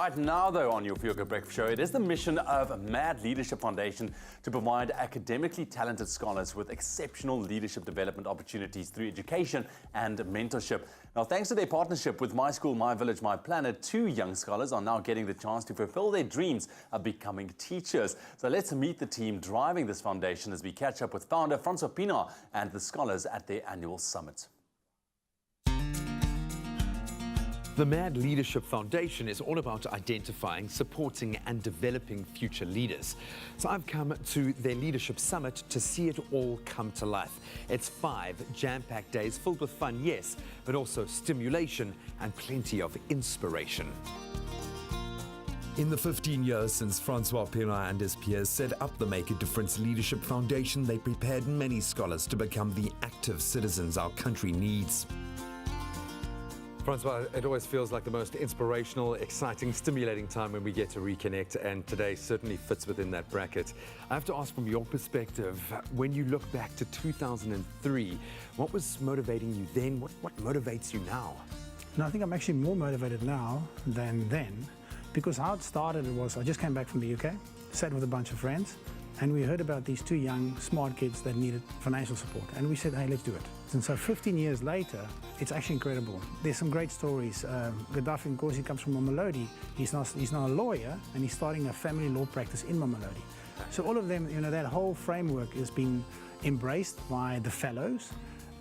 Right now, though, on your Feel Good Breakfast Show, it is the mission of Mad Leadership Foundation to provide academically talented scholars with exceptional leadership development opportunities through education and mentorship. Now, thanks to their partnership with MySchool MyVillage MyPlanet, 2 young scholars are now getting the chance to fulfill their dreams of becoming teachers. So let's meet the team driving this foundation as we catch up with founder Francois Pienaar and the scholars at their annual summit. The Mad Leadership Foundation is all about identifying, supporting and developing future leaders. So I've come to their leadership summit to see it all come to life. It's 5 jam-packed days filled with fun, yes, but also stimulation and plenty of inspiration. In the 15 years since Francois Pienaar and his peers set up the Make a Difference Leadership Foundation, they prepared many scholars to become the active citizens our country needs. Francois, it always feels like the most inspirational, exciting, stimulating time when we get to reconnect, and today certainly fits within that bracket. I have to ask, from your perspective, when you look back to 2003, what was motivating you then? What motivates you now? No, I think I'm actually more motivated now than then, because how it started was I just came back from the UK, sat with a bunch of friends, and we heard about these 2 young, smart kids that needed financial support. And we said, hey, let's do it. And so 15 years later, it's actually incredible. There's some great stories. Gaddafi, of course, he comes from Mamelodi. He's now a lawyer, and he's starting a family law practice in Mamelodi. So all of them, that whole framework has been embraced by the fellows.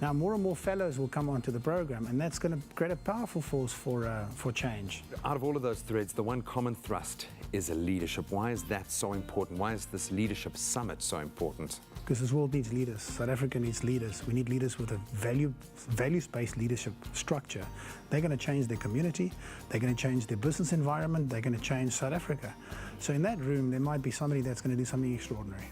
Now more and more fellows will come onto the program, and that's going to create a powerful force for change. Out of all of those threads, the one common thrust is leadership. Why is that so important? Why is this leadership summit so important? Because this world needs leaders. South Africa needs leaders. We need leaders with a values-based leadership structure. They're going to change their community. They're going to change their business environment. They're going to change South Africa. So in that room, there might be somebody that's going to do something extraordinary.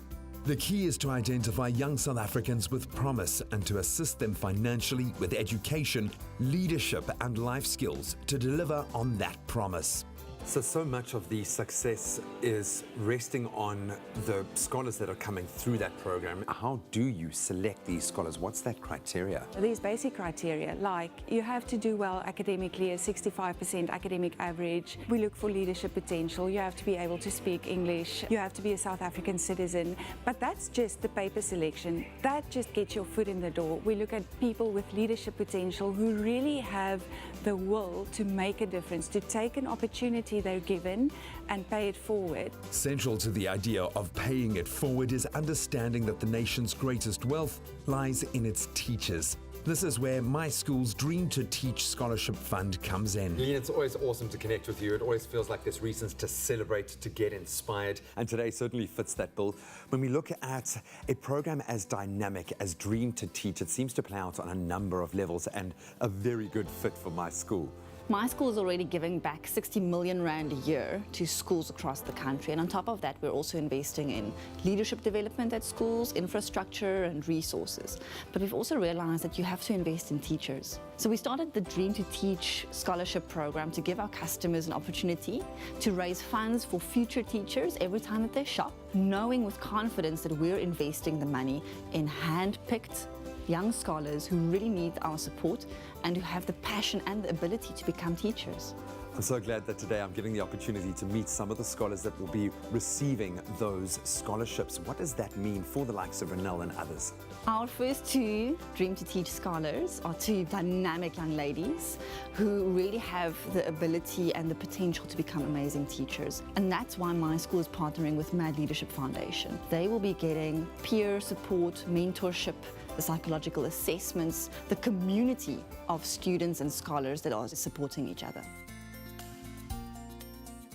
The key is to identify young South Africans with promise and to assist them financially with education, leadership and life skills to deliver on that promise. So much of the success is resting on the scholars that are coming through that program. How do you select these scholars? What's that criteria? These basic criteria, like you have to do well academically, a 65% academic average. We look for leadership potential. You have to be able to speak English. You have to be a South African citizen. But that's just the paper selection. That just gets your foot in the door. We look at people with leadership potential who really have the will to make a difference, to take an opportunity they're given and pay it forward. Central to the idea of paying it forward is understanding that the nation's greatest wealth lies in its teachers. This is where My School's Dream to Teach Scholarship Fund comes in. Lean, it's always awesome to connect with you. It always feels like there's reasons to celebrate, to get inspired, and today certainly fits that bill. When we look at a program as dynamic as Dream to Teach, it seems to play out on a number of levels and a very good fit for My School. My school is already giving back 60 million rand a year to schools across the country, and on top of that we're also investing in leadership development at schools, infrastructure and resources. But we've also realized that you have to invest in teachers. So we started the Dream to Teach scholarship program to give our customers an opportunity to raise funds for future teachers every time that they shop, knowing with confidence that we're investing the money in hand-picked young scholars who really need our support and who have the passion and the ability to become teachers. I'm so glad that today I'm getting the opportunity to meet some of the scholars that will be receiving those scholarships. What does that mean for the likes of Renelle and others? Our first 2 Dream to Teach scholars are 2 dynamic young ladies who really have the ability and the potential to become amazing teachers. And that's why my school is partnering with Mad Leadership Foundation. They will be getting peer support, mentorship, the psychological assessments, the community of students and scholars that are supporting each other.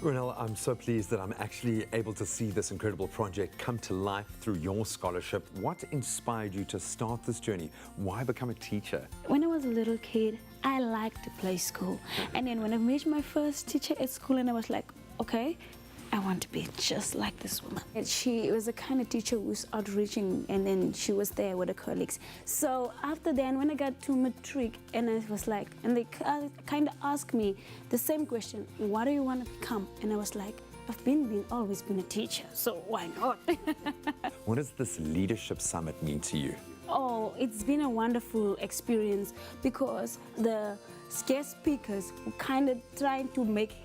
Renelle, I'm so pleased that I'm actually able to see this incredible project come to life through your scholarship. What inspired you to start this journey? Why become a teacher? When I was a little kid, I liked to play school. And then when I met my first teacher at school, and I was like, okay, I want to be just like this woman. And she was the kind of teacher who was outreaching, and then she was there with her colleagues. So after then, when I got to matric, and I was like, and they kind of asked me the same question, what do you want to become? And I was like, I've always been a teacher, so why not? What does this leadership summit mean to you? Oh, it's been a wonderful experience because the guest speakers were kind of trying to make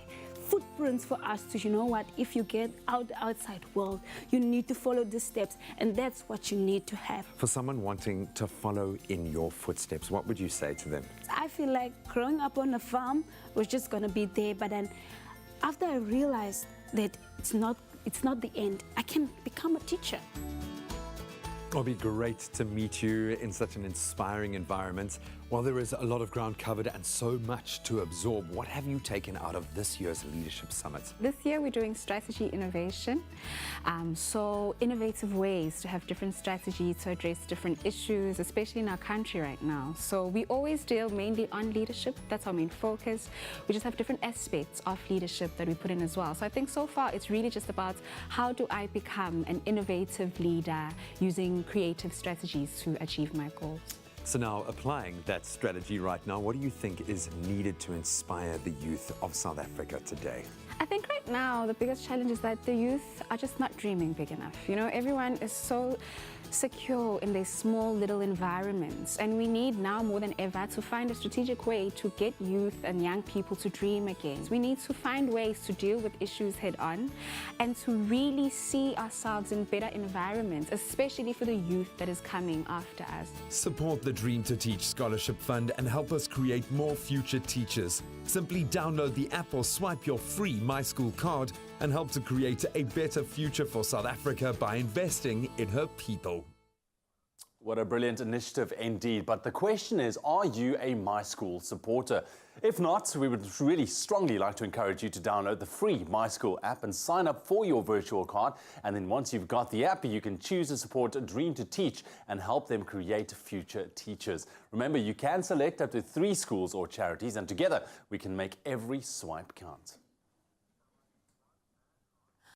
footprints for us to, you know what, if you get out the outside world, you need to follow the steps, and that's what you need to have. For someone wanting to follow in your footsteps, what would you say to them? I feel like growing up on a farm was just going to be there, but then after I realized that it's not the end, I can become a teacher. It'll be great to meet you in such an inspiring environment. While there is a lot of ground covered and so much to absorb, what have you taken out of this year's Leadership Summit? This year we're doing strategy innovation, so innovative ways to have different strategies to address different issues, especially in our country right now. So we always deal mainly on leadership, that's our main focus. We just have different aspects of leadership that we put in as well. So I think so far it's really just about how do I become an innovative leader using creative strategies to achieve my goals. So now, applying that strategy right now, what do you think is needed to inspire the youth of South Africa today? I think right now the biggest challenge is that the youth are just not dreaming big enough. You know, everyone is so secure in their small little environments, and we need now more than ever to find a strategic way to get youth and young people to dream again. We need to find ways to deal with issues head on and to really see ourselves in better environments, especially for the youth that is coming after us. Support the Dream to Teach Scholarship Fund and help us create more future teachers. Simply download the app or swipe your free MySchool card and help to create a better future for South Africa by investing in her people. What a brilliant initiative indeed. But the question is, are you a MySchool supporter? If not, we would really strongly like to encourage you to download the free MySchool app and sign up for your virtual card. And then once you've got the app, you can choose to support Dream to Teach and help them create future teachers. Remember, you can select up to 3 schools or charities, and together we can make every swipe count.